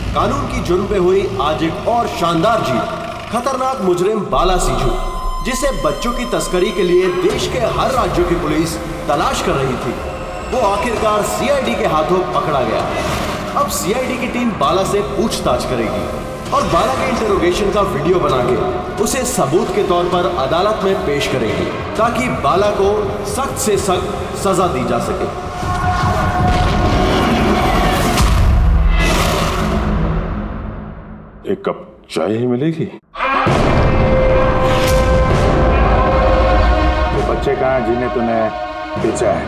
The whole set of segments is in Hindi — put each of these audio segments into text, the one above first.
कानून की जुर्म पे हुई आज एक और शानदार जीत। खतरनाक मुजरिम बाला सिंजू, जिसे बच्चों की तस्करी के लिए देश के हर राज्यों की पुलिस तलाश कर रही थी, वो आखिरकार सीआईडी के हाथों पकड़ा गया। अब सीआईडी की टीम बाला से पूछताछ करेगी और बाला के इंटरोगेशन का वीडियो बना के उसे सबूत के तौर पर अदालत में पेश करेगी, ताकि बाला को सख्त से सख्त सजा दी जा सके। एक कप चाय ही मिलेगी? वो बच्चे कहाँ हैं जिन्हें तूने बेचा है?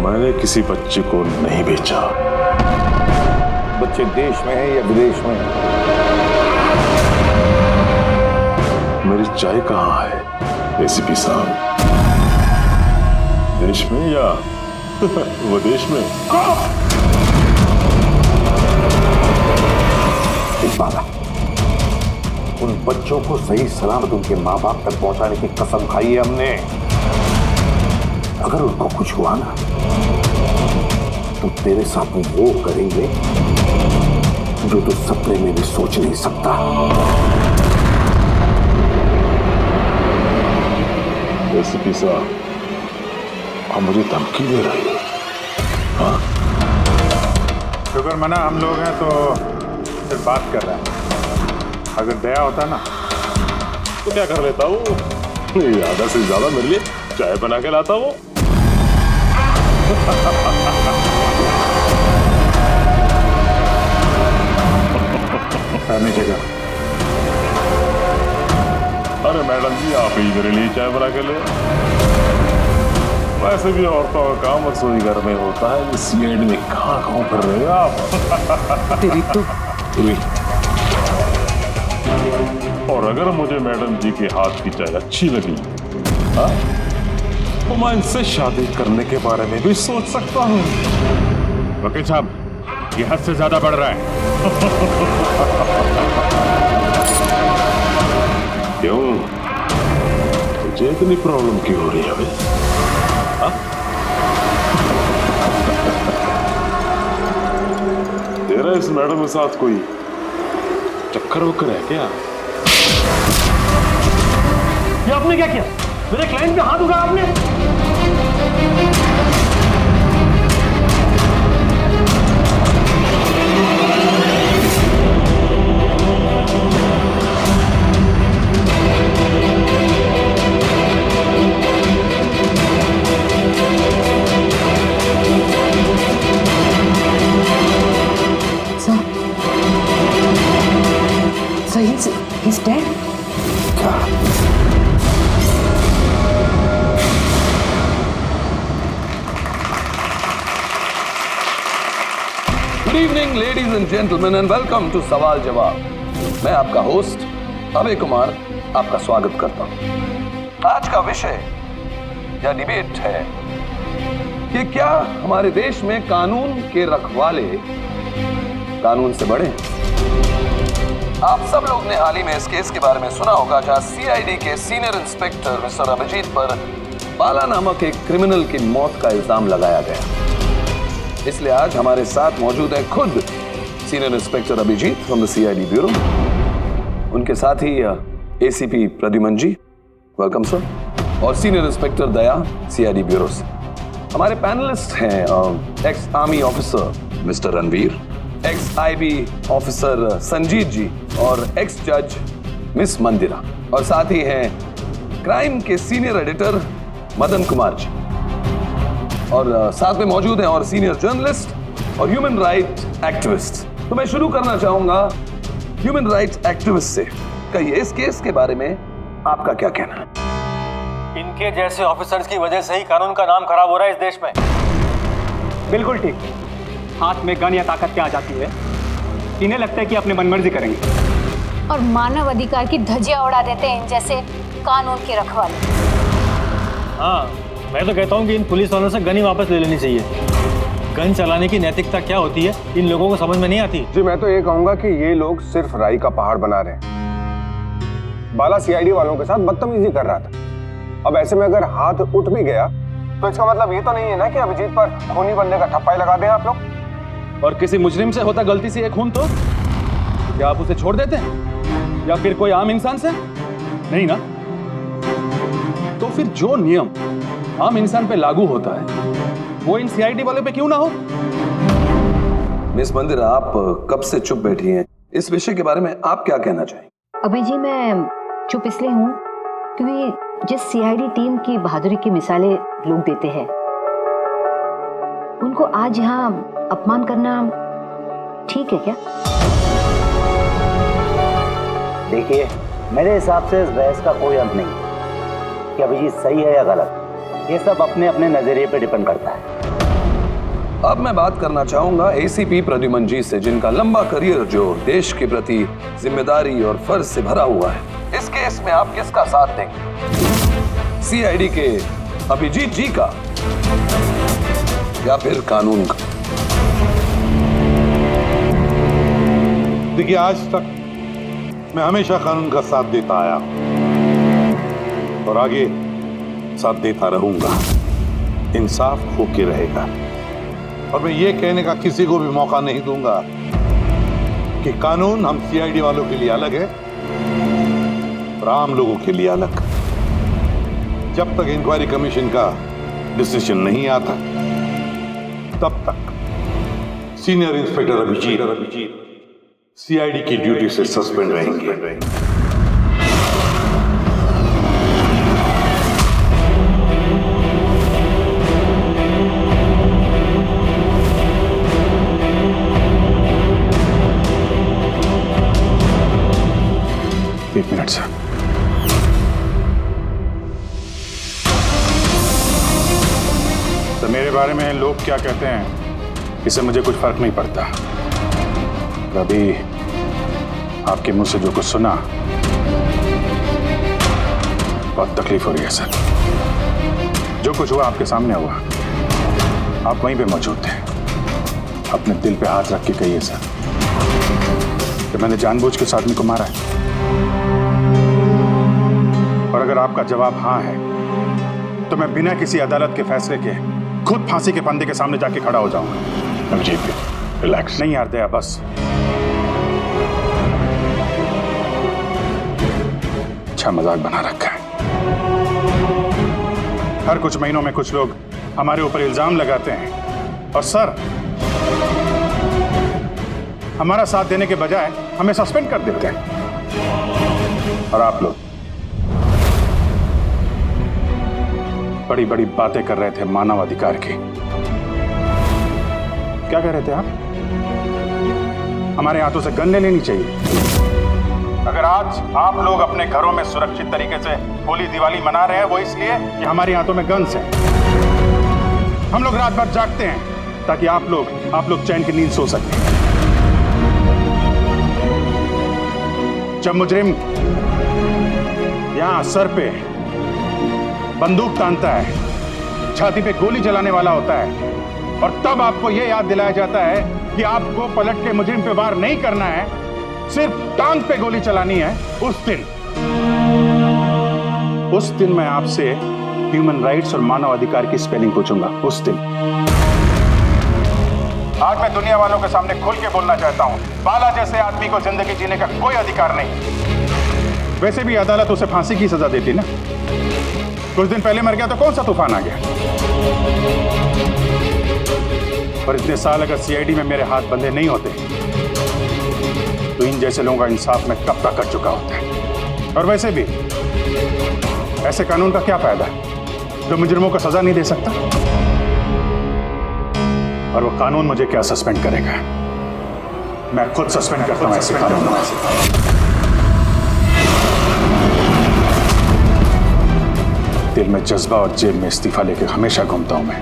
मैंने किसी बच्चे को नहीं बेचा। बच्चे देश में है या विदेश में? मेरी चाय कहाँ है एसीपी साहब? देश में या विदेश में? बाला, उन बच्चों को सही सलामत उनके माँ बाप तक पहुंचाने की कसम खाई है हमने। अगर उनको कुछ हुआ ना तो तेरे साथ वो करेंगे जो तू सपने में भी सोच नहीं सकता। एसीपी साहब, आप मुझे धमकी दे रही हो? हाँ? शुक्र मना हम लोग हैं तो सिर्फ बात कर रहा है। अगर दया होता ना तो क्या कर लेता हूँ? आधा से ज्यादा मेरे लिए चाय बना के लाता हूँ। जगह। अरे मैडम जी, आप ही मेरे लिए चाय बना के ले। वैसे भी औरतों का काम रसोई घर में होता है, सीआईडी में कहाँ फिर रहे हो आप? तेरी तो और अगर मुझे मैडम जी के हाथ की चाय अच्छी लगी, हाँ, तो मैं इनसे शादी करने के बारे में भी सोच सकता हूँ। वकील साहब, ये हद से ज्यादा बढ़ रहा है। क्यों? तुझे इतनी प्रॉब्लम क्यों हो रही है? हाँ? तेरा इस मैडम के साथ कोई चक्कर वक्कर है क्या? ये आपने क्या किया? मेरे क्लाइंट पे हाथ उठाया आपने? He's dead. Good evening ladies and gentleman and welcome to सवाल जवाब। मैं आपका होस्ट अभय कुमार आपका स्वागत करता हूं। आज का विषय या डिबेट है कि क्या हमारे देश में कानून के रखवाले कानून से बड़े हैं? आप सब लोग ने हाल ही में इस केस के बारे में सुना होगा, जहां सीआईडी के सीनियर इंस्पेक्टर मिस्टर अभिजीत पर बाला नामक एक क्रिमिनल की मौत का इल्जाम लगाया गया। इसलिए आज हमारे साथ मौजूद है खुद senior inspector Abhijeet from the CID bureau, उनके साथ ही ACP Pradyuman ji, welcome sir, और senior inspector Daya CID bureau से। हमारे पैनलिस्ट हैं ex army officer mister Ranveer, ex IB officer Sanjeet ji और एक्स जज मिस मंदिरा, और साथ ही हैं क्राइम के सीनियर एडिटर मदन कुमार जी, और साथ में मौजूद हैं और सीनियर जर्नलिस्ट और ह्यूमन राइट एक्टिविस्ट। तो मैं शुरू करना चाहूंगा ह्यूमन राइट एक्टिविस्ट से। कहिए, इस केस के बारे में आपका क्या कहना है? इनके जैसे ऑफिसर्स की वजह से ही कानून का नाम खराब हो रहा है इस देश में। बिल्कुल ठीक। हाथ में गन या ताकत क्या आ जाती है, इन्हें लगता है कि अपने मनमर्जी करेंगे और मानव अधिकार की धज्जियां उड़ा देते हैं इन जैसे कानून के रखवाले। हाँ, मैं तो कहता हूँ कि इन पुलिस वालों से गन ही वापस ले लेनी चाहिए। गन चलाने की नैतिकता क्या होती है इन लोगों को समझ में नहीं आती। जी, मैं तो ये कहूंगा कि ये लोग सिर्फ राई का पहाड़ बना रहे हैं। बाला सीआईडी वालों के साथ बदतमीजी कर रहा था। अब ऐसे में अगर हाथ उठ भी गया तो इसका मतलब ये तो नहीं है ना कि अभिजीत पर खूनी बनने का ठप्पा ही लगा दें आप लोग। और किसी मुजरिम से होता गलती से एक खून तो क्या आप उसे छोड़ देते हैं या फिर कोई आम इंसान से? नहीं ना। तो फिर जो नियम आम इंसान पे लागू होता है वो इन सीआईडी वाले पे क्यों ना हो? मिस मंदिर, आप कब से चुप बैठी हैं? इस विषय के बारे में आप क्या कहना चाहेंगे? अभी जी मैं चुप इसलिए हूँ क्योंकि जिस सीआईडी टीम की बहादुरी की मिसालें लोग देते हैं उनको आज यहाँ अपमान करना ठीक है क्या? देखिए, मेरे हिसाब से इस बहस का कोई अंत नहीं कि अभिजीत सही है या गलत। ये सब अपने अपने नजरिए पे डिपेंड करता है। अब मैं बात करना चाहूंगा एसीपी प्रद्युमन जी से, जिनका लंबा करियर जो देश के प्रति जिम्मेदारी और फर्ज से भरा हुआ है। इस केस में आप किसका साथ देंगे? सीआईडी के अभिजीत जी का या फिर कानून का? देखिए, आज तक मैं हमेशा कानून का साथ देता आया और आगे साथ देता रहूंगा। इंसाफ होके रहेगा और मैं ये कहने का किसी को भी मौका नहीं दूंगा कि कानून हम सीआईडी वालों के लिए अलग है और आम लोगों के लिए अलग। जब तक इंक्वायरी कमीशन का डिसीजन नहीं आता तब तक सीनियर इंस्पेक्टर अभिजीत सीआईडी की ड्यूटी से सस्पेंड रहेंगे। एक मिनट सर। तो मेरे बारे में लोग क्या कहते हैं इससे मुझे कुछ फर्क नहीं पड़ता। अभी आपके मुंह से जो कुछ सुना बहुत तकलीफ हो रही है सर। जो कुछ हुआ आपके सामने हुआ, आप वहीं पे मौजूद थे। अपने दिल पे हाथ रख के कहिए सर कि मैंने जानबूझ के उस आदमी को मारा है। और अगर आपका जवाब हाँ है तो मैं बिना किसी अदालत के फैसले के खुद फांसी के फंदे के सामने जाके खड़ा हो जाऊंगा। अभिजीत, रिलैक्स। नहीं यार दया, बस अच्छा मजाक बना रखा है। हर कुछ महीनों में कुछ लोग हमारे ऊपर इल्जाम लगाते हैं और सर हमारा साथ देने के बजाय हमें सस्पेंड कर देते हैं। और आप लोग बड़ी बड़ी बातें कर रहे थे मानव अधिकार की। क्या कह रहे थे आप? हमारे हाथों से गन ले लेनी चाहिए। अगर आज आप लोग अपने घरों में सुरक्षित तरीके से होली दिवाली मना रहे हैं वो इसलिए कि हमारे हाथों में गन्स हैं। हम लोग रात भर जागते हैं ताकि आप लोग चैन की नींद सो सकें। जब मुजरिम यहां सर पे बंदूक तानता है, छाती पे गोली चलाने वाला होता है और तब आपको यह याद दिलाया जाता है कि आपको पलट के मुजरिम पे वार नहीं करना है, सिर्फ टांग पे गोली चलानी है, उस दिन मैं आपसे ह्यूमन राइट्स और मानव अधिकार की स्पेलिंग पूछूंगा। उस दिन। आज मैं दुनिया वालों के सामने खुल के बोलना चाहता हूं, बाला जैसे आदमी को जिंदगी जीने का कोई अधिकार नहीं। वैसे भी अदालत उसे फांसी की सजा देती ना। कुछ दिन पहले मर गया तो कौन सा तूफान आ गया। और इतने साल अगर सीआईडी में मेरे हाथ बंधे नहीं होते तो इन जैसे लोगों का इंसाफ मैं कब तक कर चुका होता है। और वैसे भी ऐसे कानून का क्या फायदा जो मुजरिमों को सजा नहीं दे सकता। और वो कानून मुझे क्या सस्पेंड करेगा? मैं खुद सस्पेंड करता हूं ऐसे कानून। दिल में जज्बा और जेब में इस्तीफा लेकर हमेशा घूमता हूं मैं।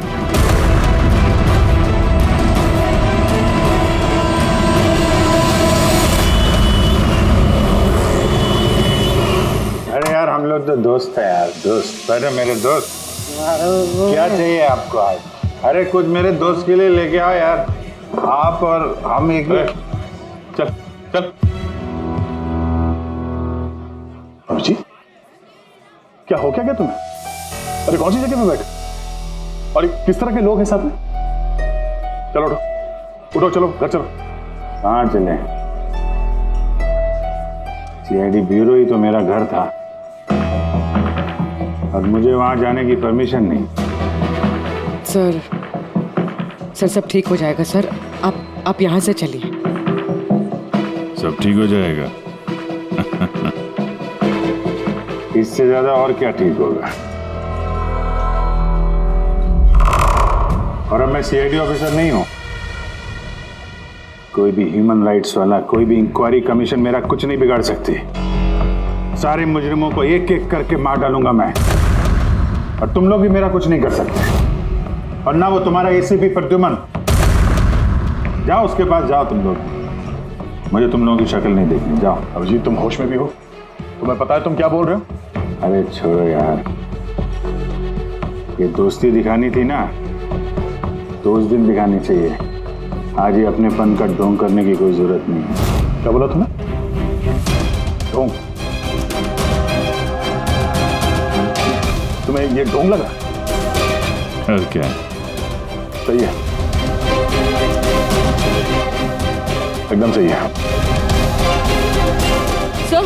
अरे यार, हम लोग तो दोस्त है यार, दोस्त। अरे मेरे दोस्त, क्या चाहिए आपको आज? अरे कुछ मेरे दोस्त के लिए लेके आओ यार। आप और हम एक चल चल। अभिजीत, क्या हो क्या तुम्हें? अरे कौन सी जगह पे बैठे और किस तरह के लोग हैं साथ में? चलो उठो, उठो, चलो घर चलो। कहाँ चले? सीआईडी ब्यूरो ही तो मेरा घर था और मुझे वहां जाने की परमिशन नहीं। सर सब ठीक हो जाएगा सर, आप यहाँ से चलिए। सब ठीक हो जाएगा? इससे ज्यादा और क्या ठीक होगा? और अब मैं सीआईडी ऑफिसर नहीं हूं। कोई भी ह्यूमन राइट्स वाला, कोई भी इंक्वायरी कमीशन मेरा कुछ नहीं बिगाड़ सकती। सारे मुजरिमों को एक एक करके मार डालूंगा मैं, और तुम लोग भी मेरा कुछ नहीं कर सकते। और ना वो तुम्हारा एसीपी प्रद्युमन। जाओ उसके पास जाओ तुम लोग, मुझे तुम लोगों की शक्ल नहीं देखनी। जाओ। अभिजीत, तुम होश में भी हो? तुम्हें पता है तुम क्या बोल रहे हो? अरे छोड़ो यार, ये दोस्ती दिखानी थी ना तो उस दिन दिखानी चाहिए। आज ही अपनेपन का ढोंग करने की कोई जरूरत नहीं है। क्या बोला तुमने? ढोंग? तुम्हें ये ढोंग लगा? और क्या? सही है, एकदम सही है। सर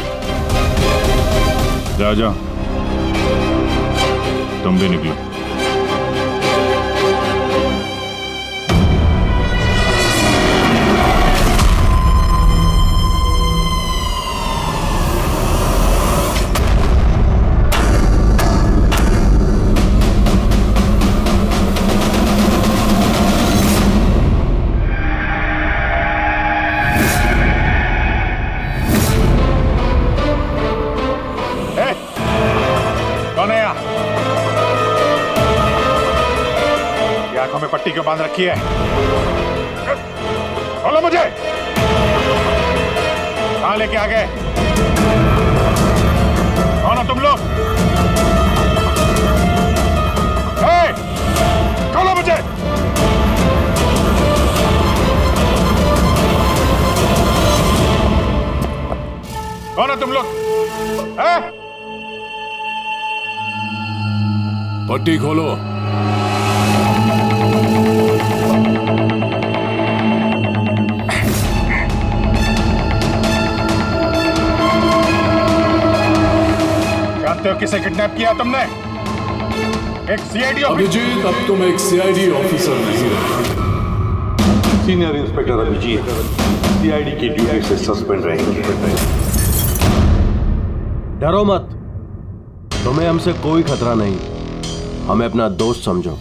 जाओ जाओ, तुम भी निकलो। पट्टी क्यों बांध रखी है? बोलो मुझे, कहां लेके आ गए? कौन हो तुम लोग? खोलो मुझे। कौन हो तुम लोग? पट्टी खोलो। जानते हो किसे किडनैप किया तुमने? एक सीआईडी अभिजीत, अब तुम एक सीआईडी ऑफिसर नहीं रहे। सीनियर इंस्पेक्टर अभिजीत सीआईडी की ड्यूटी से सस्पेंड रहेंगे। डरो मत, तुम्हें हमसे कोई खतरा नहीं। हमें अपना दोस्त समझो।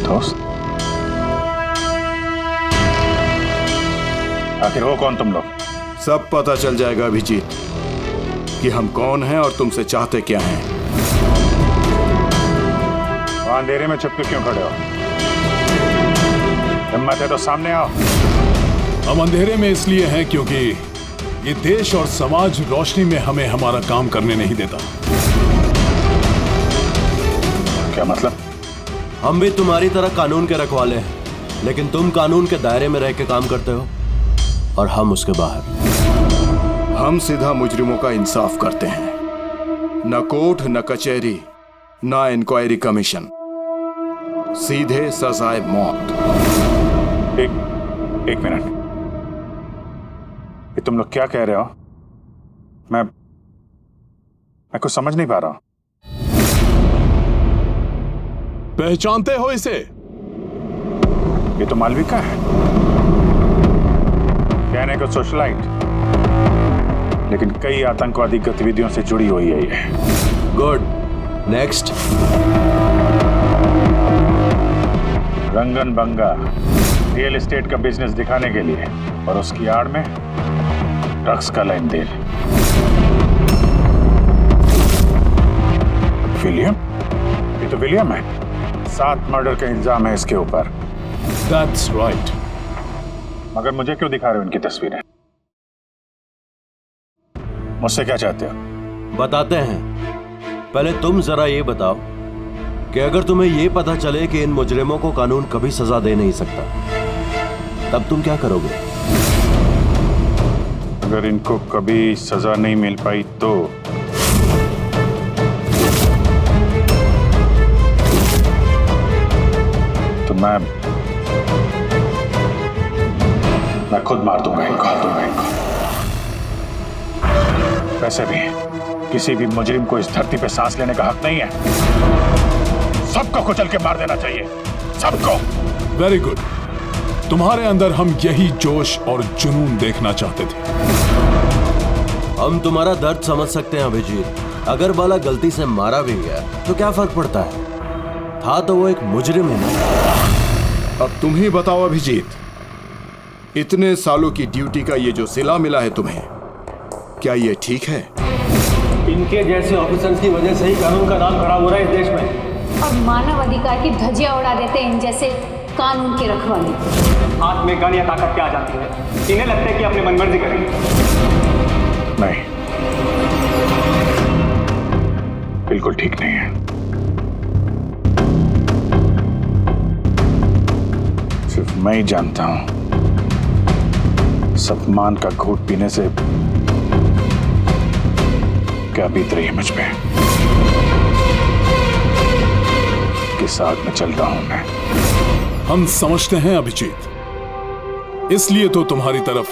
दोस्त? आखिर हो कौन तुम लोग? सब पता चल जाएगा अभिजीत कि हम कौन हैं और तुमसे चाहते क्या हैं। वहां अंधेरे में छुपकर क्यों खड़े हो? हिम्मत है तो सामने आओ। हम अंधेरे में इसलिए हैं क्योंकि ये देश और समाज रोशनी में हमें हमारा काम करने नहीं देता। क्या मतलब? हम भी तुम्हारी तरह कानून के रखवाले हैं, लेकिन तुम कानून के दायरे में रह के काम करते हो और हम उसके बाहर। हम सीधा मुजरिमों का इंसाफ करते हैं, न कोर्ट, न कचहरी, न इंक्वायरी कमीशन, सीधे सजाए मौत। एक मिनट, ये तुम लोग क्या कह रहे हो? मैं कुछ समझ नहीं पा रहा हूं। पहचानते हो इसे? ये तो मालविका है, कहने को सोशलाइट, लेकिन कई आतंकवादी गतिविधियों से जुड़ी हुई है ये। Good, next. Rangan Banga real estate का बिजनेस दिखाने के लिए और उसकी आड़ में ड्रग्स का लेन देन। विलियम? ये तो विलियम है। 7 मर्डर का इल्जाम है इसके ऊपर। That's right. मगर मुझे क्यों दिखा रहे हो इनकी तस्वीरें? मुझसे क्या चाहते हो? बताते हैं। पहले तुम जरा ये बताओ कि अगर तुम्हें ये पता चले कि इन मुजरिमों को कानून कभी सजा दे नहीं सकता, तब तुम क्या करोगे? अगर इनको कभी सजा नहीं मिल पाई तो मैं खुद मार दूंगा इनको। वैसे भी किसी भी मुजरिम को इस धरती पे सांस लेने का हक नहीं है। सबको कुचल के मार देना चाहिए, सबको। Very good. तुम्हारे अंदर हम यही जोश और जुनून देखना चाहते थे। हम तुम्हारा दर्द समझ सकते हैं अभिजीत। अगर बाला गलती से मारा भी गया तो क्या फर्क पड़ता है, था तो वो एक मुजरिम है ना। अब तुम ही बताओ अभिजीत, इतने सालों की ड्यूटी का ये जो सिला मिला है तुम्हें, क्या ये ठीक है? इनके जैसे ऑफिसर्स की वजह से ही कानून का नाम खराब हो रहा है इस देश में। और मानव अधिकार की धज्जियां उड़ा देते हैं इन जैसे कानून के रखवाले। हाथ में गन या ताकत क्या आ जाती है, इन्हें लगता है कि अपनी मनमर्जी करेंगे। नहीं, बिल्कुल ठीक नहीं है। सिर्फ मैं ही जानता हूं सम्मान का घूंट पीने से क्या बीत रही है मुझ पे। किस आग में चलता हूं मैं। हम समझते हैं अभिजीत, इसलिए तो तुम्हारी तरफ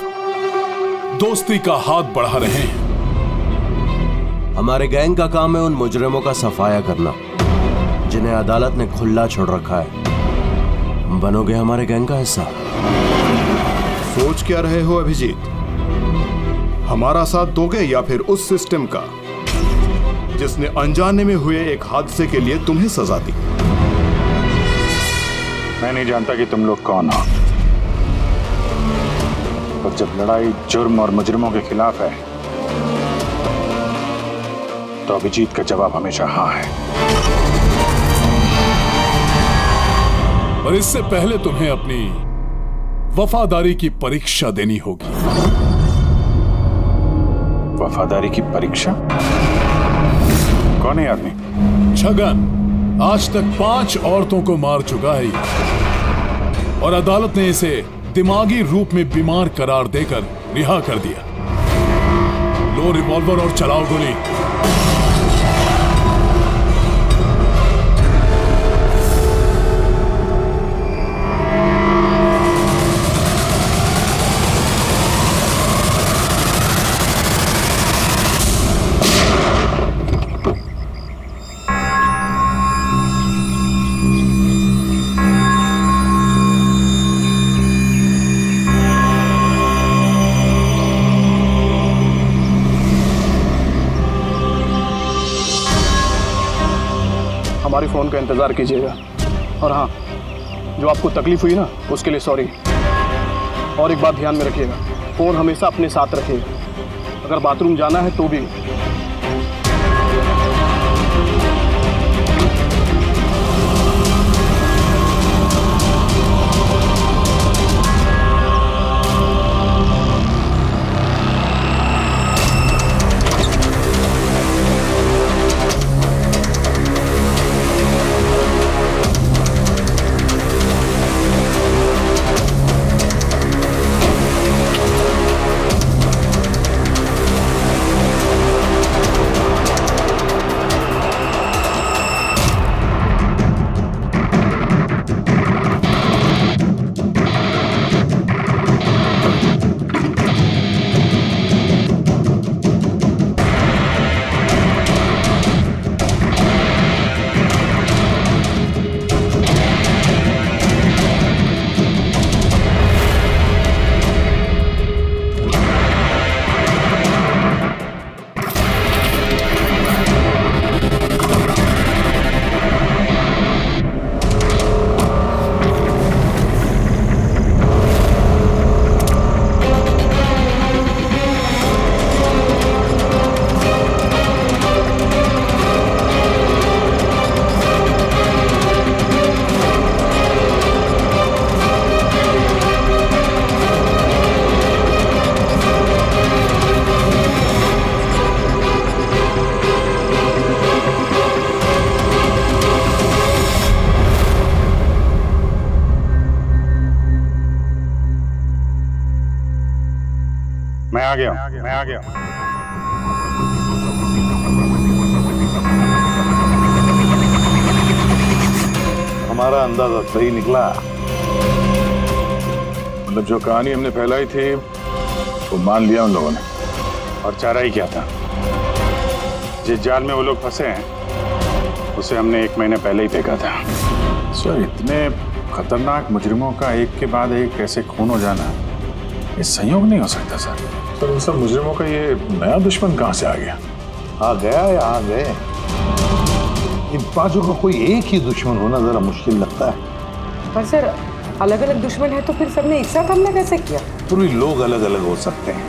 दोस्ती का हाथ बढ़ा रहे हैं। हमारे गैंग का काम है उन मुजरिमों का सफाया करना जिन्हें अदालत ने खुला छोड़ रखा है। बनोगे हमारे गैंग का हिस्सा? सोच क्या रहे हो अभिजीत? हमारा साथ दोगे या फिर उस सिस्टम का जिसने अनजाने में हुए एक हादसे के लिए तुम्हें सजा दी? मैं नहीं जानता कि तुम लोग कौन हो, पर जब लड़ाई जुर्म और मुजरिमों के खिलाफ है तो अभिजीत का जवाब हमेशा हाँ है। और इससे पहले तुम्हें अपनी वफादारी की परीक्षा देनी होगी। वफादारी की परीक्षा? कौन है आदमी? छगन आज तक 5 औरतों को मार चुका है और अदालत ने इसे दिमागी रूप में बीमार करार देकर रिहा कर दिया। लो रिवॉल्वर और चलाओ गोली। हमारी फ़ोन का इंतज़ार कीजिएगा। और हाँ, जो आपको तकलीफ हुई ना उसके लिए सॉरी। और एक बात ध्यान में रखिएगा, फ़ोन हमेशा अपने साथ रखिएगा। अगर बाथरूम जाना है तो भी। मैं आ गया। हमारा अंदाजा सही निकला। मतलब जो कहानी हमने फैलाई थी वो मान लिया उन लोगों ने। और चारा ही क्या था? जिस जाल में वो लोग फंसे हैं उसे हमने 1 महीने पहले ही देखा था। सर, इतने खतरनाक मुजरिमों का एक के बाद एक ऐसे खून हो जाना, ये संयोग नहीं हो सकता सर। सर, इन सब मुजरिमों का ये नया दुश्मन कहां से आ गया? आ गया या आ गए, इन पांचों का कोई एक ही दुश्मन होना जरा मुश्किल लगता है। पर सर, अलग अलग दुश्मन है तो फिर सबने एक साथ हमला कैसे किया? पूरी लोग अलग अलग हो सकते हैं,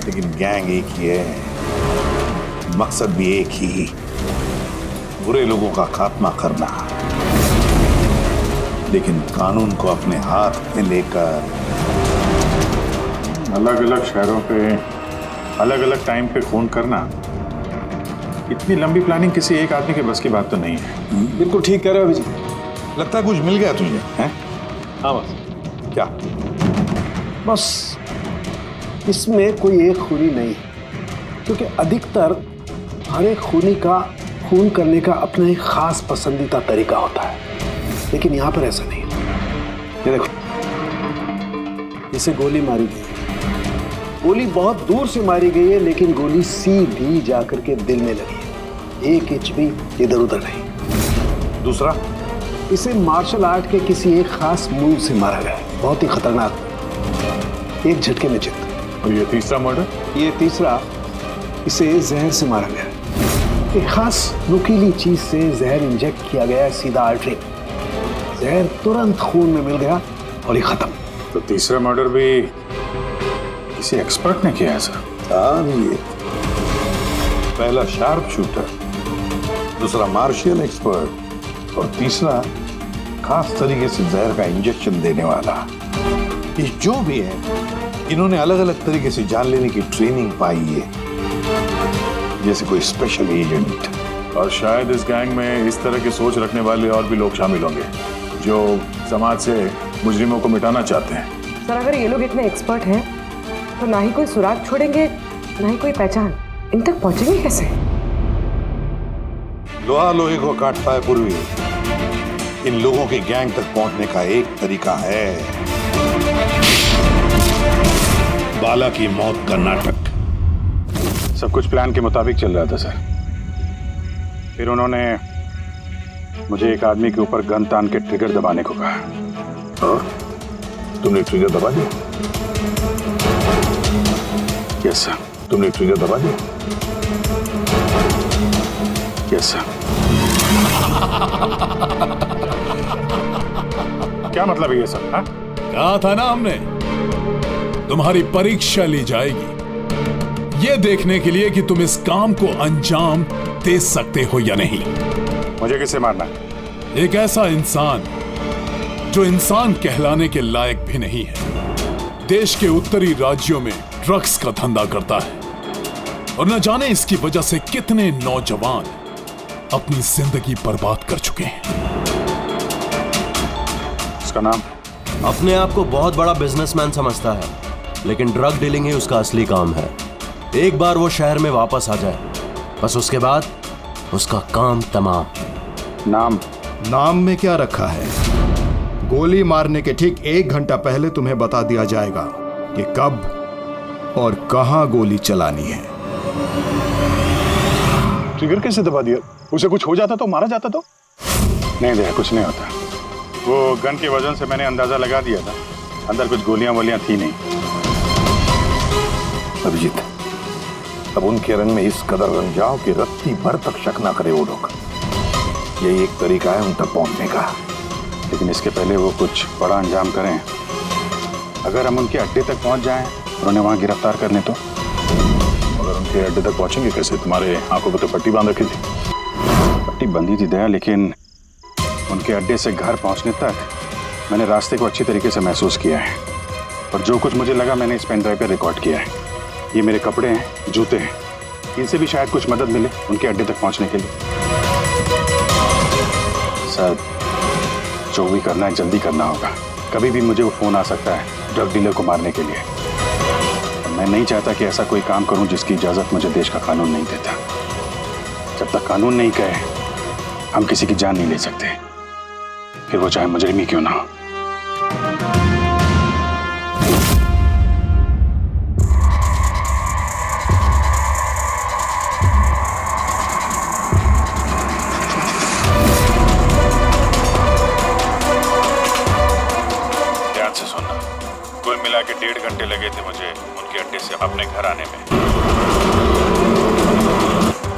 लेकिन गैंग एक ही है, मकसद भी एक ही, बुरे लोगों का खात्मा करना। लेकिन कानून को अपने हाथ में लेकर अलग अलग शहरों पे अलग अलग टाइम पे खून करना, इतनी लंबी प्लानिंग किसी एक आदमी के बस की बात तो नहीं है। बिल्कुल ठीक कह रहे हो अभिजीत। लगता है कुछ मिल गया तुझे, हैं? हाँ बस। क्या? बस इसमें कोई एक खूनी नहीं, क्योंकि अधिकतर हर एक खूनी का खून करने का अपना एक खास पसंदीदा तरीका होता है, लेकिन यहाँ पर ऐसा नहीं है। ये देखो, इसे गोली मारी गई, गोली बहुत दूर से मारी गई है, लेकिन गोली सीधी जाकर के दिल में लगी है, 1 इंच भी इधर उधर नहीं। दूसरा, इसे मार्शल आर्ट के किसी एक खास मूव से मारा गया है, बहुत ही खतरनाक, एक झटके में चित। और ये तीसरा मर्डर? ये तीसरा, इसे जहर से मारा गया है, एक खास नुकीली चीज से जहर इंजेक्ट किया गया है सीधा आर्टरी, जहर तुरंत खून में मिल गया और ये खत्म। तो तीसरा मर्डर भी किसी एक्सपर्ट ने किया है सर? हाँ, ये पहला शार्प शूटर, दूसरा मार्शियल एक्सपर्ट और तीसरा खास तरीके से जहर का इंजेक्शन देने वाला। ये जो भी है, इन्होंने अलग अलग तरीके से जान लेने की ट्रेनिंग पाई है, जैसे कोई स्पेशल एजेंट। और शायद इस गैंग में इस तरह की सोच रखने वाले और भी लोग शामिल होंगे जो समाज से मुजरिमों को मिटाना चाहते हैं। सर, अगर ये लोग इतने एक्सपर्ट हैं तो ना ही कोई सुराग छोड़ेंगे, ना ही कोई पहचान। इन तक पहुंचेंगे कैसे? लोहा लोहे को काटता है पूर्वी, इन लोगों की गैंग तक पहुंचने का एक तरीका है, बाला की मौत का नाटक। सब कुछ प्लान के मुताबिक चल रहा था सर। फिर उन्होंने मुझे एक आदमी के ऊपर गन तान के ट्रिगर दबाने को कहा। और तुमने ट्रिगर दबा दिया? Yes sir. तुमने ट्रिगर दबा दिया? Yes sir. क्या मतलब है ये सब? हाँ? कहा था ना हमने, तुम्हारी परीक्षा ली जाएगी ये देखने के लिए कि तुम इस काम को अंजाम दे सकते हो या नहीं। मुझे किसे मारना? एक ऐसा इंसान जो इंसान कहलाने के लायक भी नहीं है, देश के उत्तरी राज्यों में ड्रग्स का धंधा करता है और न जाने इसकी वजह से कितने नौजवान अपनी जिंदगी बर्बाद कर चुके हैं। उसका नाम? अपने आप को बहुत बड़ा बिजनेसमैन समझता है, लेकिन ड्रग डीलिंग ही उसका असली काम है। एक बार वो शहर में वापस आ जाए, बस उसके बाद उसका काम तमाम। नाम? नाम में क्या रखा है? गोली मारने के ठीक 1 घंटा पहले तुम्हें बता दिया जाएगा कि कब और कहां गोली चलानी है। ट्रिगर कैसे दबा दिया? उसे कुछ हो जाता तो, मारा जाता तो? नहीं भैया, कुछ नहीं होता। वो गन के वजन से मैंने अंदाजा लगा दिया था, अंदर कुछ गोलियां वोलियां थी नहीं। अभिजीत, अब उनके रंग में इस कदर रंग जाओ कि रत्ती भर तक शक ना करे वो लोग। यही एक तरीका है उन तक पहुंचने का। लेकिन इसके पहले वो कुछ बड़ा अंजाम करें। अगर हम उनके अड्डे तक पहुंच जाएं और उन्हें वहां गिरफ्तार कर लें तो? अगर उनके अड्डे तक पहुंचेंगे कैसे? तुम्हारे आंखों पर तो पट्टी बांध रखी थी। पट्टी बंधी थी दया, लेकिन उनके अड्डे से घर पहुंचने तक मैंने रास्ते को अच्छी तरीके से महसूस किया है, और जो कुछ मुझे लगा मैंने इस पेन ड्राइव पर रिकॉर्ड किया है। ये मेरे कपड़े हैं, जूते हैं, इनसे भी शायद कुछ मदद मिले उनके अड्डे तक पहुंचने के लिए। सर, जो भी करना है जल्दी करना होगा। कभी भी मुझे वो फोन आ सकता है ड्रग डीलर को मारने के लिए। मैं नहीं चाहता कि ऐसा कोई काम करूं जिसकी इजाजत मुझे देश का कानून नहीं देता। जब तक कानून नहीं कहे हम किसी की जान नहीं ले सकते, फिर वो चाहे मुजरिम ही क्यों ना हो। से सुनना। कुल मिला के 1.5 घंटे लगे थे मुझे उनके अड्डे से अपने घर आने में।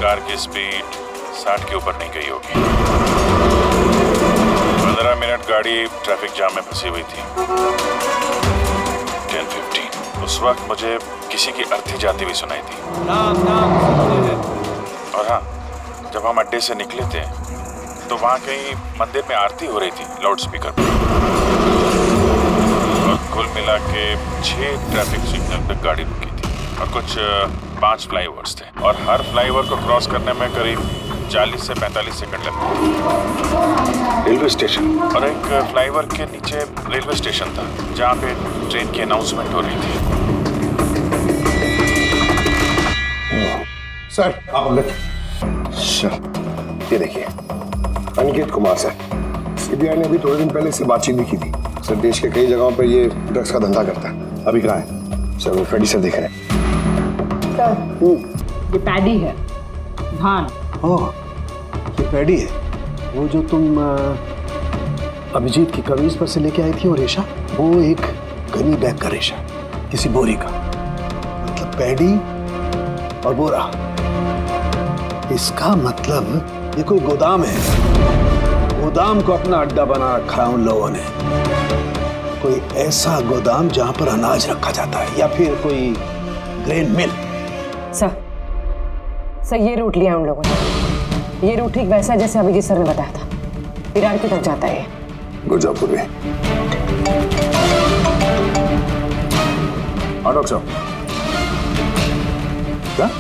कार की स्पीड 60 के ऊपर नहीं गई होगी। 15 मिनट गाड़ी ट्रैफिक जाम में फंसी हुई थी। 10:15 उस वक्त मुझे किसी की अर्थी जाती हुई सुनाई थी। और हाँ, जब हम अड्डे से निकले थे तो वहाँ कहीं मंदिर में आरती हो रही थी लाउड स्पीकर पर। और कुल मिला के 6 ट्रैफिक सिग्नल पर गाड़ी रुकी थी और कुछ 5 फ्लाईओवर्स थे और हर फ्लाईओवर को क्रॉस करने में करीब 40 से 45 सेकंड लगते। रेलवे स्टेशन और एक फ्लाईओवर के नीचे रेलवे स्टेशन था जहाँ पे ट्रेन की अनाउंसमेंट हो रही थी। सर आप अंदर। ये देखिए, अनिकेत कुमार सर। सीबीआई ने अभी थोड़े दिन पहले इससे बातचीत भी की थी। सर देश के कई जगहों पर ये ड्रग्स का धंधा करता है। अभी कहाँ है? सर वो फ्रेडी सर देख रहे हैं। सर ये पैडी है, भान। ओह, ये पैडी है। वो जो तुम अभिजीत की कमीज पर से लेके आई थी वो रेशा, वो एक गनी बैग का रेशा, किसी बोरी का। मतलब पैडी और बोरा, इसका मतलब ये कोई गोदाम है। गोदाम को अपना अड्डा बना रखा है उन लोगों ने। कोई ऐसा गोदाम जहां पर अनाज रखा जाता है या फिर कोई ग्रेन मिल। सर ये रूट लिया उन लोगों ने। ये रूट ठीक वैसा है जैसे अभिजीत सर ने बताया था। विरार की तरफ जाता है। गुरजापुर में। डॉक्टर साहब, क्या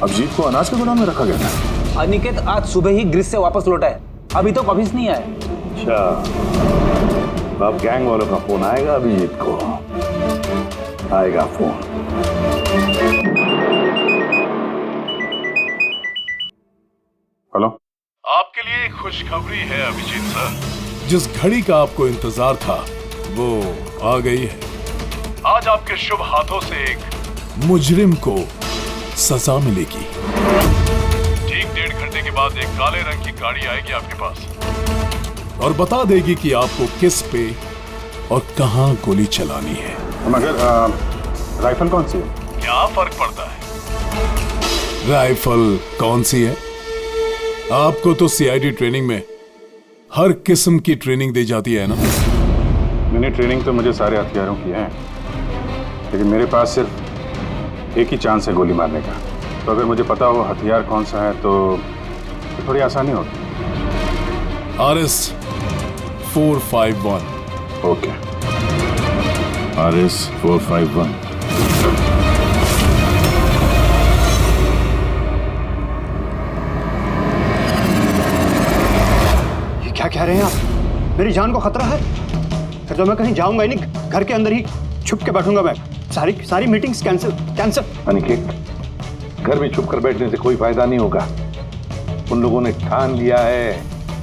अभिजीत को अनाज के गोदाम में रखा गया था? अनिकेत आज सुबह ही ग्रीस से वापस लौटा है, अभी तो वापस नहीं आया। अच्छा, अब गैंग वालों का फोन आएगा अभिजीत को। आएगा फोन। हेलो, आपके लिए एक खुशखबरी है अभिजीत सर। जिस घड़ी का आपको इंतजार था वो आ गई है। आज आपके शुभ हाथों से एक मुजरिम को सजा मिलेगी। ठीक 1.5 घंटे के बाद एक काले रंग की गाड़ी आएगी आपके पास और बता देगी कि आपको किस पे और कहां गोली चलानी है। मगर राइफल कौन सी है? क्या फर्क पड़ता है राइफल कौन सी है? आपको तो सीआईडी ट्रेनिंग में हर किस्म की ट्रेनिंग दी जाती है ना? मैंने ट्रेनिंग तो मुझे सारे हथियारों की है, लेकिन मेरे पास सिर्फ एक ही चांस है गोली मारने का। तो अगर मुझे पता हो हथियार कौन सा है तो थोड़ी आसानी होगी। RS 451। Okay, RS 451। ये क्या कह रहे हैं आप? मेरी जान को खतरा है। फिर तो मैं कहीं जाऊंगा ही नहीं, घर के अंदर ही छुप के बैठूंगा मैं। सारी मीटिंग्स कैंसिल। अनिकेत, घर में छुप कर बैठने से कोई फायदा नहीं होगा। उन लोगों ने ठान लिया है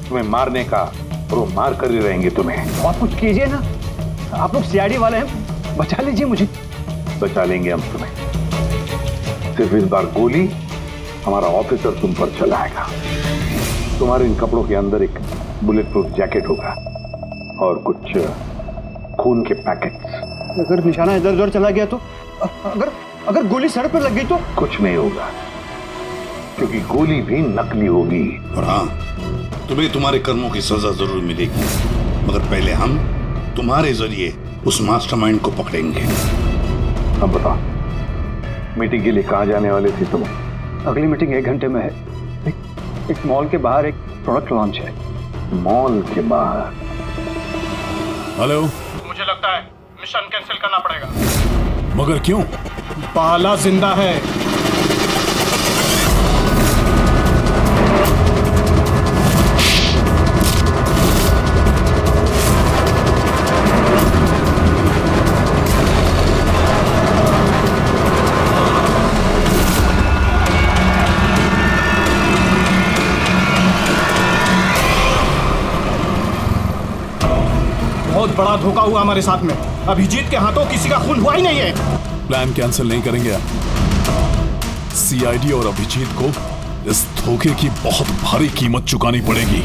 तुम्हें मारने का और वो मार कर ही रहेंगे तुम्हें। आप कुछ कीजिए ना, आप लोग सीआईडी वाले हैं, बचा लीजिए मुझे। बचा लेंगे हम तुम्हें। सिर्फ इस बार गोली हमारा ऑफिसर तुम पर चलाएगा। तुम्हारे इन कपड़ों के अंदर एक बुलेट प्रूफ जैकेट होगा और कुछ खून के पैकेट्स। अगर निशाना इधर उधर चला गया तो? अगर गोली सड़क पर लग गई तो? कुछ नहीं होगा, क्योंकि गोली भी नकली होगी। और हाँ, तुम्हें तुम्हारे कर्मों की सजा जरूर मिलेगी, मगर पहले हम तुम्हारे जरिए उस मास्टरमाइंड को पकड़ेंगे। अब बताओ, मीटिंग के लिए कहाँ जाने वाले थे तुम? अगली मीटिंग 1 घंटे में है। एक मॉल के बाहर एक प्रोडक्ट लॉन्च है। मॉल के बाहर? हेलो, मुझे लगता है मिशन कैंसिल करना पड़ेगा। मगर क्यों? बाला जिंदा है। बहुत बड़ा धोखा हुआ हमारे साथ में। अभिजीत के हाथों किसी का खून हुआ ही नहीं है। प्लान कैंसिल नहीं करेंगे आप। सीआईडी और अभिजीत को इस धोखे की बहुत भारी कीमत चुकानी पड़ेगी।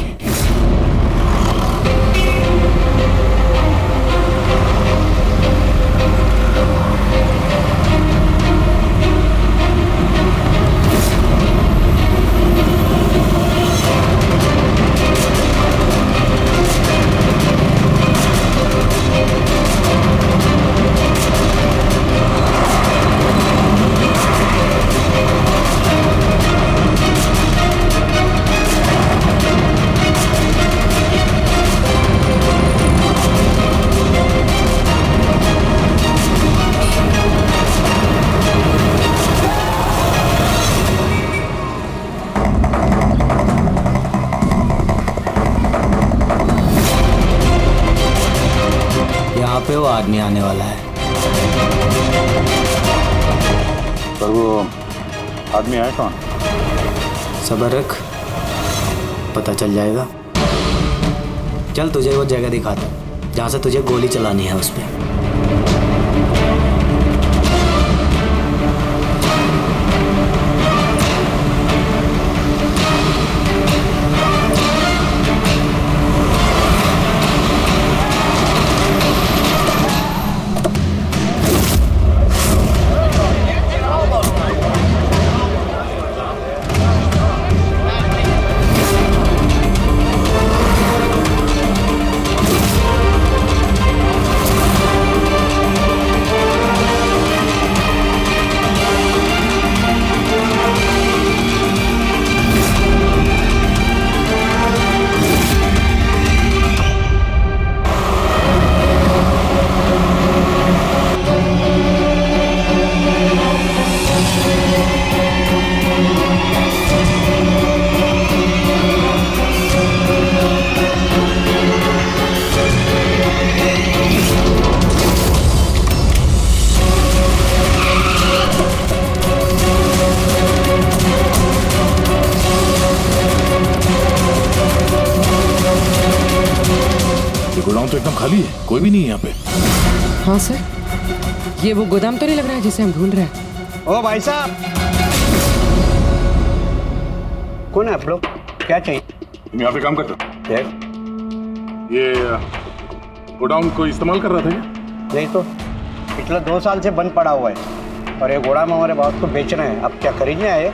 पे वो आदमी आने वाला है। पर वो आदमी आया कौन? सब्र रख, पता चल जाएगा। चल तुझे वो जगह दिखाता हूं जहां से तुझे गोली चलानी है उस पे। गोदाम तो एकदम खाली है, कोई भी नहीं है यहाँ पे। हाँ सर, ये वो गोदाम तो नहीं लग रहा है जिसे हम ढूंढ रहे हैं। ओ भाई साहब, कौन है आप लोग? क्या चाहिए? तुम यहाँ पे काम करते हो? ये गोडाउन को इस्तेमाल कर रहा था क्या? नहीं तो पिछले 2 साल से बंद पड़ा हुआ है और ये गोदाम हमारे बॉस को बेच रहे हैं। अब क्या खरीदने आए?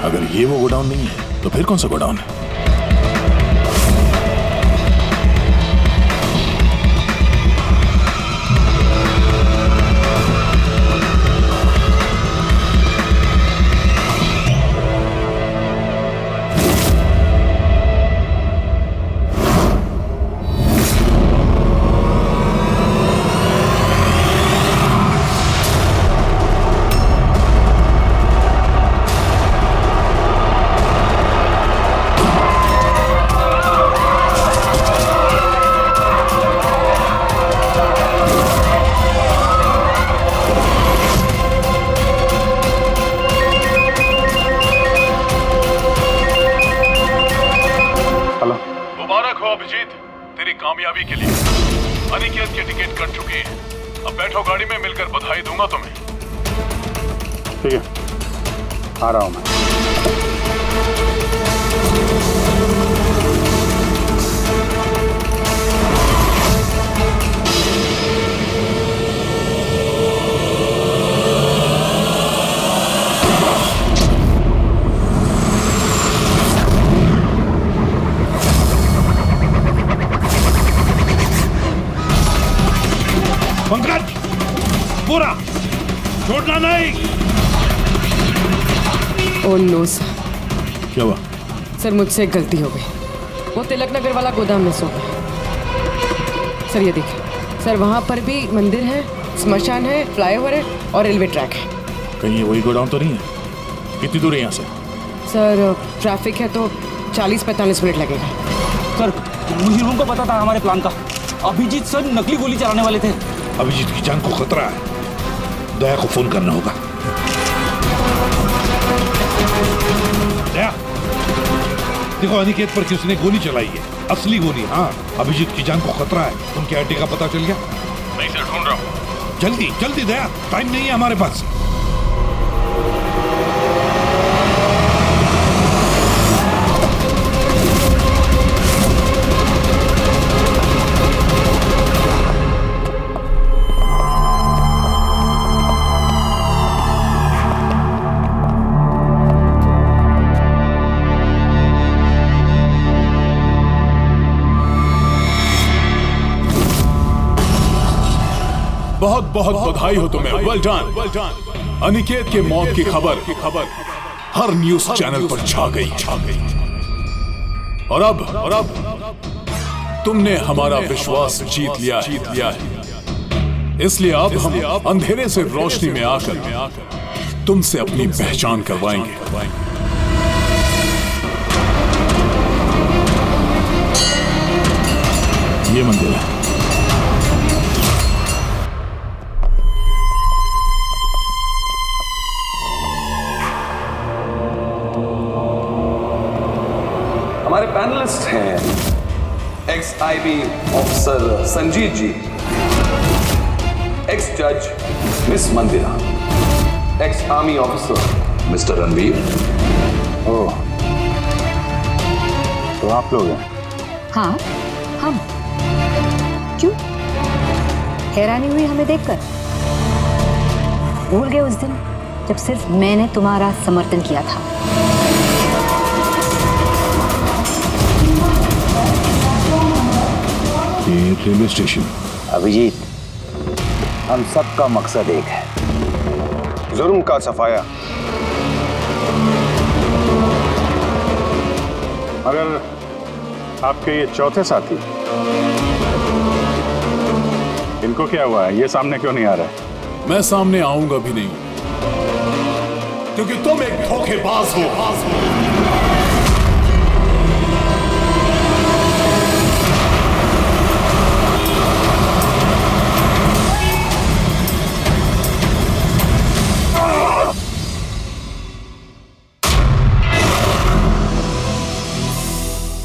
अगर ये वो गोडाउन नहीं है तो फिर कौन सा गोडाउन है? अभिजीत, तेरी कामयाबी के लिए अनिकेत की टिकट कट चुकी है। अब बैठो गाड़ी में, मिलकर बधाई दूंगा तुम्हें। ठीक है, आ रहा हूं मैं। पंकज, पूरा छोड़ना नहीं। Oh no sir. क्या हुआ? सर मुझसे एक गलती हो गई। वो तिलक नगर वाला गोदाम में सो गए। सर ये देखिए सर, वहाँ पर भी मंदिर है, स्मशान है, फ्लाईओवर है और रेलवे ट्रैक है। कहीं ये वही गोदाम तो नहीं है? कितनी दूर है यहाँ से? सर ट्रैफिक है तो 40-45 मिनट लगेगा। सर मुझे को पता था हमारे प्लान का। अभिजीत सर नकली गोली चलाने वाले थे। अभिजीत की जान को खतरा है, दया को फोन करना होगा। दया, देखो अनिकेत पर किसने गोली चलाई है, असली गोली। हाँ, अभिजीत की जान को खतरा है। उनके अड्डे का पता चल गया? नहीं सर, ढूंढ रहा हूँ। जल्दी जल्दी दया, टाइम नहीं है हमारे पास। बहुत बहुत बधाई हो तुम्हें, वेल डन। अनिकेत के मौत की खबर हर न्यूज चैनल पर छा गई। और अब तुमने हमारा विश्वास जीत लिया है। इसलिए अब हम अंधेरे से रोशनी में आकर तुमसे अपनी पहचान करवाएंगे। ये मंदिर है। हमारे पैनलिस्ट हैं ex IB officer Sanjeet ji, ex जज miss Mandira, ex army officer mister Ranveer. Oh, तो आप लोग हैं? हाँ, हम। क्यों? हैरानी हुई हमें देखकर? भूल गए उस दिन जब सिर्फ मैंने तुम्हारा समर्थन किया था? ये रेलवे स्टेशन। अभिजीत, हम सबका मकसद एक है, जुर्म का सफाया। मगर आपके ये चौथे साथी, इनको क्या हुआ है? ये सामने क्यों नहीं आ रहा है? मैं सामने आऊंगा भी नहीं, क्योंकि तुम एक धोखेबाज हो।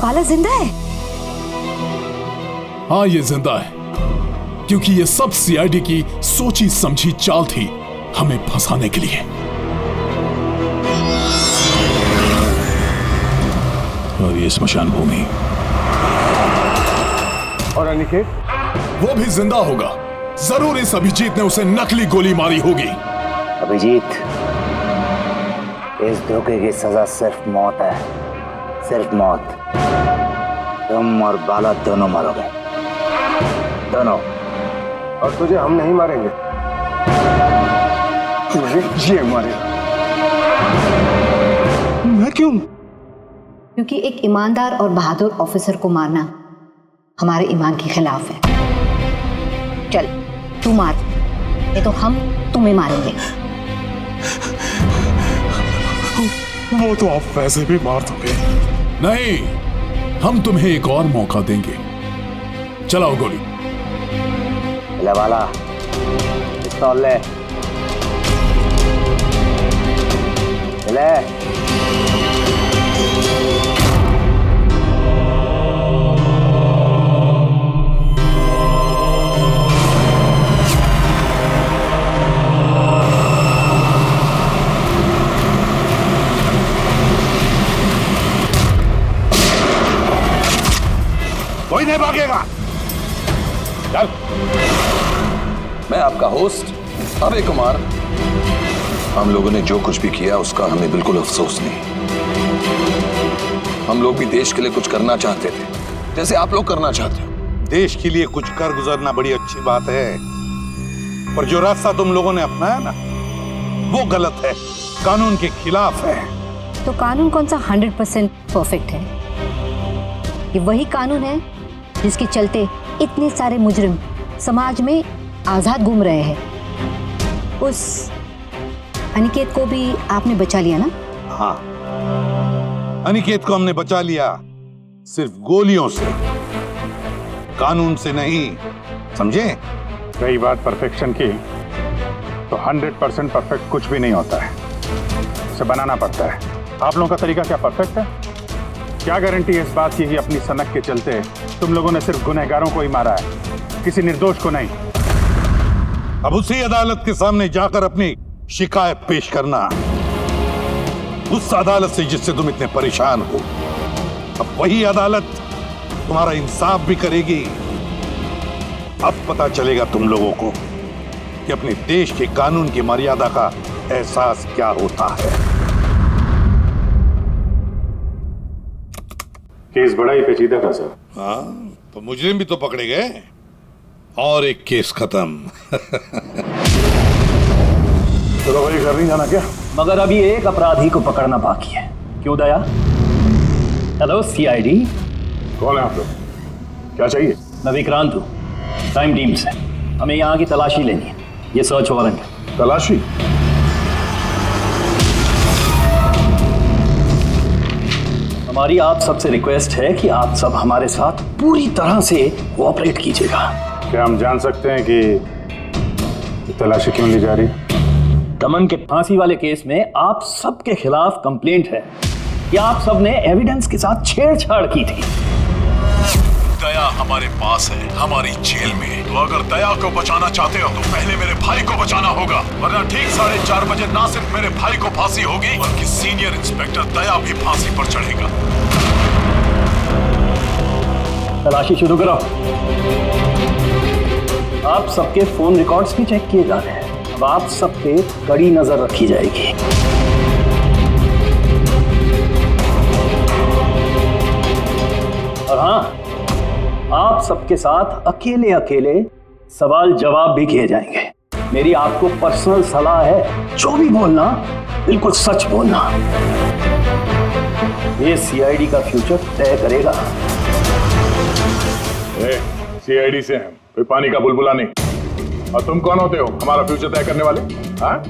बाला जिंदा है? हाँ, ये जिंदा है, क्योंकि ये सब सीआईडी की सोची समझी चाल थी हमें फंसाने के लिए। और ये स्मशान भूमि। और अनिकेत? वो भी जिंदा होगा। जरूर इस अभिजीत ने उसे नकली गोली मारी होगी। अभिजीत, इस धोखे की सजा सिर्फ मौत है, सिर्फ मौत। तुम और बाला दोनों मरोगे, दोनों। और तुझे हम नहीं मारेंगे, तुझे ये मारेगा। मैं क्यों? क्योंकि एक ईमानदार और बहादुर ऑफिसर को मारना हमारे ईमान के खिलाफ है। चल, तू मार, नहीं तो हम तुम्हें मारेंगे। वो तो आप वैसे भी मार दोगे। नहीं, हम तुम्हें एक और मौका देंगे। चलाओ गोली। ले वाला, पिस्तौल ले। ले। कोई नहीं भागेगा। चल। मैं आपका होस्ट अभय कुमार। हम लोगों ने जो कुछ भी किया उसका हमें बिल्कुल अफसोस नहीं। हम लोग भी देश के लिए कुछ करना चाहते थे, जैसे आप लोग करना चाहते हो। देश के लिए कुछ कर गुजरना बड़ी अच्छी बात है, पर जो रास्ता तुम लोगों ने अपनाया ना, वो गलत है, कानून के खिलाफ है। तो कानून कौन सा 100% परफेक्ट है? ये वही कानून है जिसके चलते इतने सारे मुजरिम समाज में आजाद घूम रहे हैं। उस अनिकेत को भी आपने बचा लिया ना? हाँ, अनिकेत को हमने बचा लिया, सिर्फ गोलियों से, कानून से नहीं, समझे? रही बात परफेक्शन की, तो 100% परफेक्ट कुछ भी नहीं होता है, उसे बनाना पड़ता है। आप लोगों का तरीका क्या परफेक्ट है? क्या गारंटी है इस बात की कि अपनी सनक के चलते तुम लोगों ने सिर्फ गुनहगारों को ही मारा है, किसी निर्दोष को नहीं? अब उसी अदालत के सामने जाकर अपनी शिकायत पेश करना, उस अदालत से जिससे तुम इतने परेशान हो। अब वही अदालत तुम्हारा इंसाफ भी करेगी। अब पता चलेगा तुम लोगों को कि अपने देश के कानून की मर्यादा का एहसास क्या होता है। केस बड़ा ही पेचीदा था सर। हाँ, तो मुजरिम भी तो पकड़े गए और एक केस खत्म। चलो भाई, घर नहीं जाना क्या? मगर अभी एक अपराधी को पकड़ना बाकी है। क्यों दया? Hello CID. कौन है आप लोग? क्या चाहिए? मैं विक्रांत हूँ, टाइम टीम से। हमें यहाँ की तलाशी लेनी है, ये सर्च वारंट है। हमारी आप सबसे रिक्वेस्ट है कि आप सब हमारे साथ पूरी तरह से कोऑपरेट कीजिएगा। क्या हम जान सकते हैं कि तलाशी क्यों ली जा रही है? दमन के फांसी वाले केस में आप सबके खिलाफ कंप्लेंट है कि आप सब ने एविडेंस के साथ छेड़छाड़ की थी। दया हमारे पास है, हमारी जेल में। तो अगर दया को बचाना चाहते हो तो पहले मेरे भाई को बचाना होगा, वरना ठीक 4:30 बजे ना सिर्फ मेरे भाई को फांसी होगी बल्कि सीनियर इंस्पेक्टर दया भी फांसी पर चढ़ेगा। तलाशी शुरू करो। आप सबके फोन रिकॉर्ड्स भी चेक किए जा रहे हैं। अब आप सब पे कड़ी नजर रखी जाएगी। और हाँ, आप सबके साथ अकेले अकेले सवाल जवाब भी किए जाएंगे। मेरी आपको पर्सनल सलाह है, जो भी बोलना बिल्कुल सच बोलना। ये सीआईडी का फ्यूचर तय करेगा। सीआईडी से हैं, कोई पानी का बुलबुला नहीं। और तुम कौन होते हो हमारा फ्यूचर तय करने वाले? हाँ?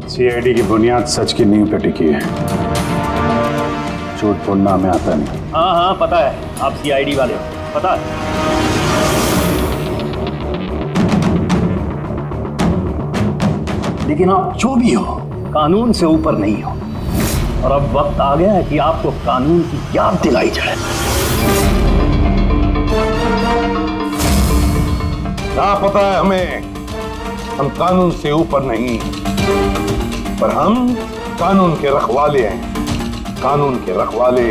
सीआईडी की बुनियाद सच की नींव पे टिकी है। झूठ बोलना हमें आता नहीं। हाँ हाँ पता है, आप सीआईडी वाले हो, पता है। लेकिन आप जो भी हो, कानून से ऊपर नहीं हो। और अब वक्त आ गया है कि आपको कानून की याद दिलाई जाए। क्या पता है हमें, हम कानून से ऊपर नहीं, पर हम कानून के रखवाले हैं। कानून के रखवाले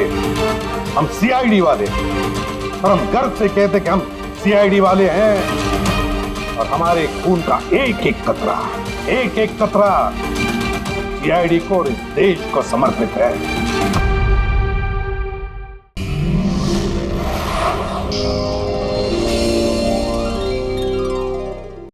हम सीआईडी वाले, और हम गर्व से कहते कि हम सीआईडी वाले हैं। और हमारे खून का एक एक कतरा सीआईडी को और इस देश को समर्पित है।